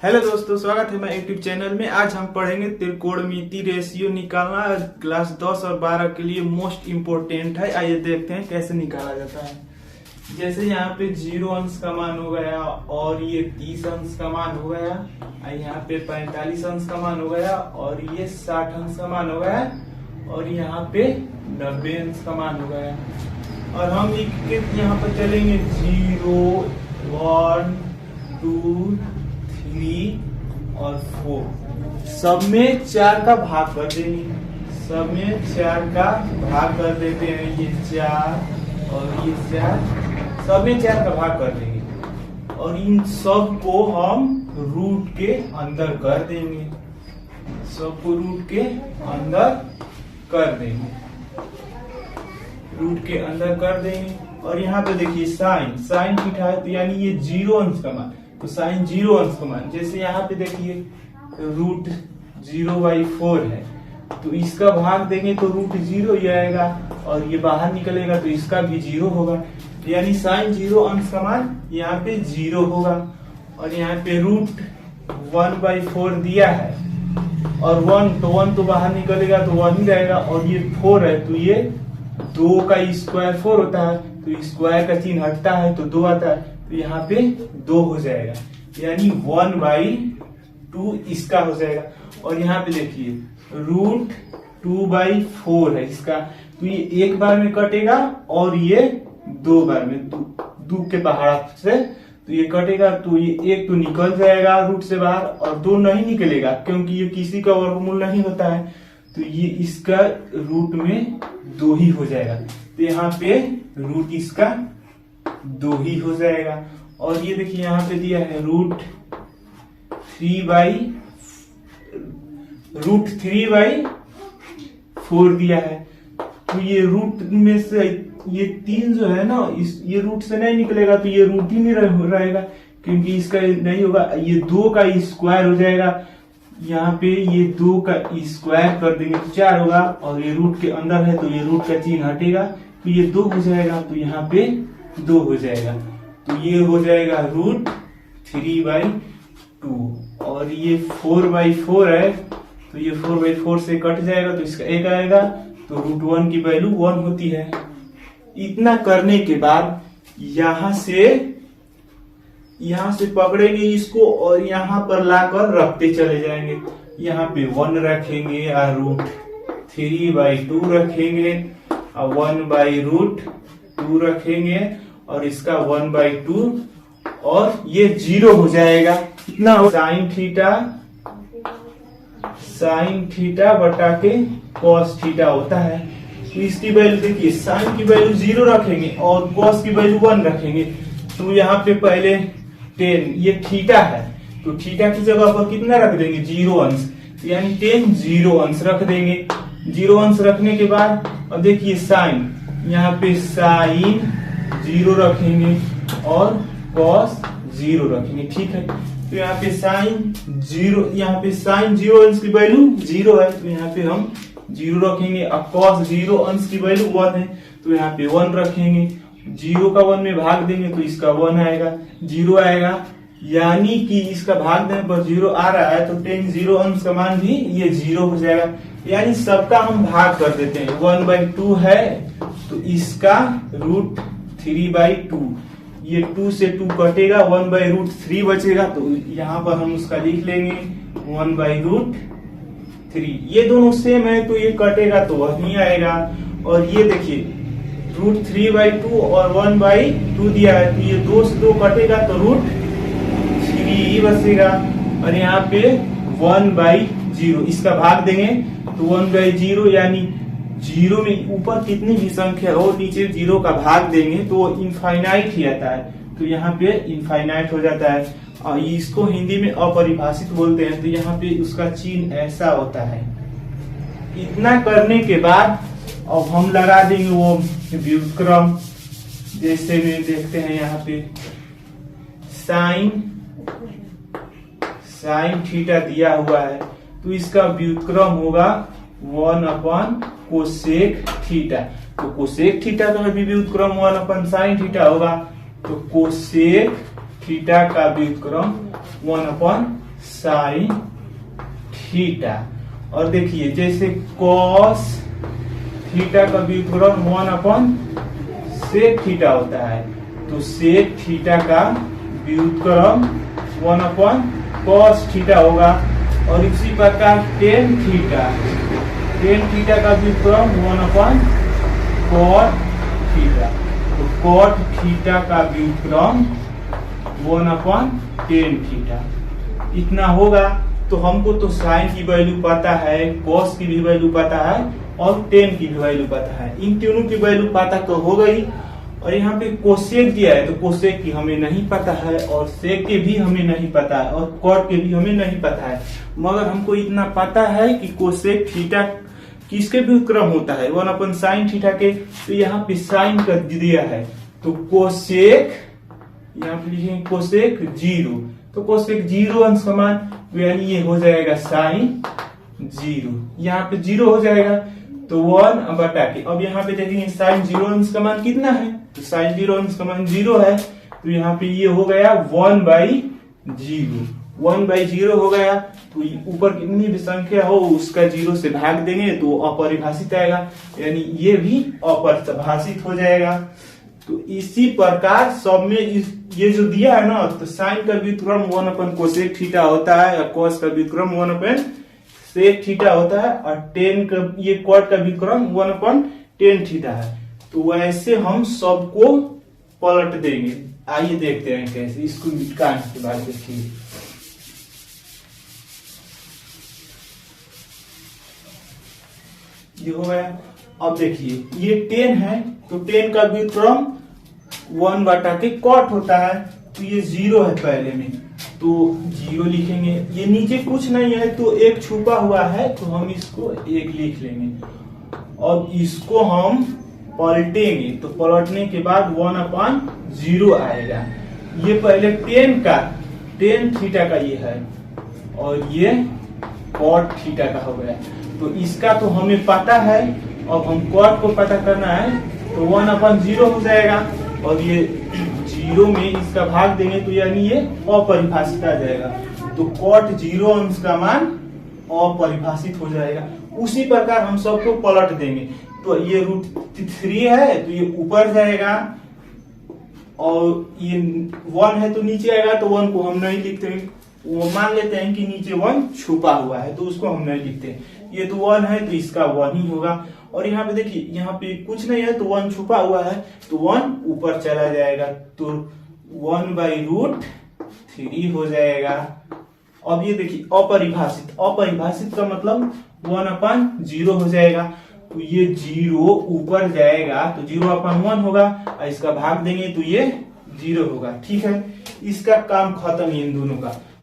Hello दोस्तों, स्वागत है मेरे यूट्यूब चैनल में। आज हम पढ़ेंगे त्रिकोणमिति रेशियो निकालना। क्लास 10 और 12 के लिए मोस्ट इम्पोर्टेंट है। आइए देखते हैं कैसे निकाला जाता है। जैसे यहाँ पे 0 अंश का मान हो गया और ये 30 अंश का मान हो गया, यहाँ पे 45 अंश का मान हो गया और ये 60 अंश का मान हो गया और यहाँ पे 90 अंश का मान हो गया। और हम यहाँ पर चलेंगे 0, 1, 2, 3 और 4। सब में 4 का भाग कर देंगे। सब में 4 का भाग कर देते हैं। ये 4 और ये 4, सब में 4 का भाग कर देंगे और इन सब को हम रूट के अंदर कर देंगे। सबको रूट के अंदर कर देंगे, रूट के अंदर कर देंगे। और यहाँ पे देखिए साइन थीटा है, तो यानी ये 0 अंश का मान, तो साइन 0 अंश का मान। जैसे यहाँ पे देखिए रूट 0/4 है, तो इसका भाग देंगे तो रूट 0 ही आएगा और ये बाहर निकलेगा तो इसका भी 0 होगा। यानी साइन 0 अंश का मान यहाँ पे 0 होगा। और यहाँ पे रूट 1/4 दिया है और 1 तो बाहर निकलेगा तो 1 ही रहेगा। और ये 4 है तो ये 2 का स्क्वायर 4 होता है, तो स्क्वायर का चिन्ह हटता है तो 2 आता है, तो यहाँ पे 2 हो जाएगा। यानी 1/2 इसका हो जाएगा। और यहाँ पे देखिए रूट 2/4 है इसका, तो ये एक बार में कटेगा और ये 2 बार में, 2 के पहाड़ से तो ये कटेगा, तो ये एक तो निकल जाएगा रूट से बाहर और 2 नहीं निकलेगा क्योंकि ये किसी का वर्गमूल नहीं होता है, तो ये इसका रूट में 2 ही हो जाएगा। तो यहाँ पे रूट इसका 2 ही हो जाएगा। और ये देखिए यहाँ पे दिया है रूट 3/4 दिया है, तो ये रूट में से ये 3 जो है ना, ये रूट से नहीं निकलेगा तो ये रूट ही नहीं रहेगा क्योंकि इसका नहीं होगा। ये 2 का स्क्वायर हो जाएगा, यहाँ पे ये 2 का स्क्वायर कर देंगे तो 4 होगा और ये रूट के अंदर है तो ये रूट का चिन्ह हटेगा तो ये 2 हो जाएगा, तो यहाँ पे 2 हो जाएगा। तो ये हो जाएगा रूट 3/2 और ये 4/4 है तो ये 4/4 से कट जाएगा तो इसका 1 आएगा, तो रूट 1 की वैल्यू 1 होती है। इतना करने के बाद यहाँ से पकड़ेंगे इसको और यहाँ पर लाकर रखते चले जाएंगे। यहाँ पे 1 रखेंगे और रूट 3/2 रखेंगे और 1/√2 रखेंगे और इसका 1/2 और ये 0 हो जाएगा। कितना हो? साइन थीटा बटा के कॉस थीटा होता है। तो इसकी वैल्यू देखिए, साइन की वैल्यू 0 रखेंगे और कॉस की वैल्यू 1 रखेंगे। तो यहाँ पे पहले 10, ये थीटा है तो थीटा की जगह पर कितना रख देंगे? 0 अंश, यानी 10 0 अंश रख देंगे। 0 अंश रखने के बाद अब देखिए साइन, यहाँ पे साइन 0 रखेंगे और कॉस 0 रखेंगे। ठीक है, तो यहाँ पे साइन 0 अंश की वैल्यू 0 है तो यहाँ पे हम 0 रखेंगे। अब कॉस 0 अंश की वैल्यू 1 है तो यहाँ पे 1 रखेंगे। 0 का 1 में भाग देंगे तो इसका 1 आएगा, 0 आएगा, यानी कि इसका भाग देने पर 0 आ रहा है तो 10 0 अंश का मान भी ये 0 हो जाएगा। यानी सबका हम भाग कर देते हैं। 1/2 है तो इसका रूट 3/2, ये 2 से 2 कटेगा, 1/√3 बचेगा, तो यहाँ पर हम उसका लिख लेंगे 1/√3। ये दोनों सेम है तो ये कटेगा तो वह नहीं आएगा। और ये देखिए रूट 3/2 और 1/2 दिया है तो ये 2 से 2 कटेगा तो रूट 3 बचेगा। और यहाँ पे 1/0 इसका भाग देंगे तो 1/0, यानी 0 में ऊपर कितनी भी संख्या हो नीचे 0 का भाग देंगे तो इनफाइनाइट ही आता है, तो यहाँ पे इनफाइनाइट हो जाता है। और इसको हिंदी में अपरिभाषित बोलते हैं, तो यहाँ पे उसका चिन्ह ऐसा होता है। इतना करने के बाद अब हम लगा देंगे वो व्युत्क्रम। जैसे में देखते हैं यहाँ पे साइन थीटा दिया हुआ है तो इसका व्युत्क्रम होगा 1/कोसेक थीटा। तो कोसेक थीटा का भी व्युत्क्रम 1/साइन थीटा होगा, तो कोसेक थीटा का व्युत्क्रम 1 साइन थीटा। और देखिए जैसे कॉस थीटा का व्युत्क्रम 1/sec थीटा होता है, तो sec थीटा का व्युत्क्रम 1/cos थीटा होगा। और इसी प्रकार tan थीटा का व्युत्क्रम 1/cot थीटा। तो cot थीटा का व्युत्क्रम 1/tan थीटा इतना होगा। तो हमको तो साइन की वैल्यू पता है, कॉस की भी वैल्यू पता है और टेन की भी वैल्यू पता है। इन तीनों की वैल्यू पता तो हो गई। और यहाँ पे कोसेक दिया है, तो कोसेक की हमें नहीं पता है और सेक के भी हमें नहीं पता है और कॉट के भी हमें नहीं पता है। मगर हमको इतना पता है कि कोसेक थीटा किसके व्युत्क्रम होता है, 1/sin थीटा के। तो यहाँ पे साइन कर दिया है, तो कोसेक, यहाँ पे लिखेंगे कोसेक 0, तो कोसेक 0 अंश समान, यानी ये हो जाएगा साइन 0। यहाँ पे 0 हो जाएगा तो 1/के। अब यहाँ पे देखेंगे साइन 0 अंश का मान कितना है, तो साइन 0 अंश का मान 0 है, तो यहाँ पे ये हो गया 1/0। 1/0 हो गया, तो ऊपर कितनी भी संख्या हो उसका 0 से भाग देंगे तो अपरिभाषित आएगा, यानी ये भी अपरिभाषित हो जाएगा। तो इसी प्रकार सब में ये जो दिया है ना, तो साइन का व्युत्क्रम 1/cosec थीटा होता है और कॉस का व्युत्क्रम 1/sec थीटा होता है और टेन का, ये कॉट का व्युत्क्रम 1/tan थीटा है। तो वैसे हम सबको पलट देंगे। आइए देखते हैं कैसे। इसको काट के बाद देखिए, ये हो गया। अब देखिए ये 10 है, तो 10 का व्युत्क्रम 1/के कॉट होता है, तो ये 0 है पहले में, तो 0 लिखेंगे। ये नीचे कुछ नहीं है तो एक छुपा हुआ है, तो हम इसको 1 लिख लेंगे। अब इसको हम पलटेंगे, तो पलटने के बाद 1/0 आएगा। ये पहले tan थीटा का ये है और ये कॉट थीटा का हो गया। तो इसका तो हमें पता है, अब हम कॉट को पता करना है, तो 1/0 हो जाएगा और ये 0 में इसका भाग देंगे तो यानी ये अपरिभाषित आ जाएगा। तो कॉट 0 अंश का मान अपरिभाषित हो जाएगा। उसी प्रकार हम सबको पलट देंगे, तो ये √3 है तो ये ऊपर जाएगा और ये 1 है तो नीचे आएगा, तो 1 को हम नहीं लिखते, वो मान लेते हैं कि नीचे 1 छुपा हुआ है तो उसको हम नहीं लिखते। ये तो 1 है तो इसका 1 ही होगा। और यहाँ पे देखिए, यहाँ पे कुछ नहीं है तो 1 छुपा हुआ है, तो 1 ऊपर चला जाएगा, तो 1/√3 हो जाएगा। अब ये देखिए अपरिभाषित का मतलब 1/0 हो जाएगा, तो ये 0 ऊपर जाएगा तो 0/1 होगा और इसका भाग देंगे तो ये 0 होगा। ठीक है, इसका काम खत्म इन दोनों का।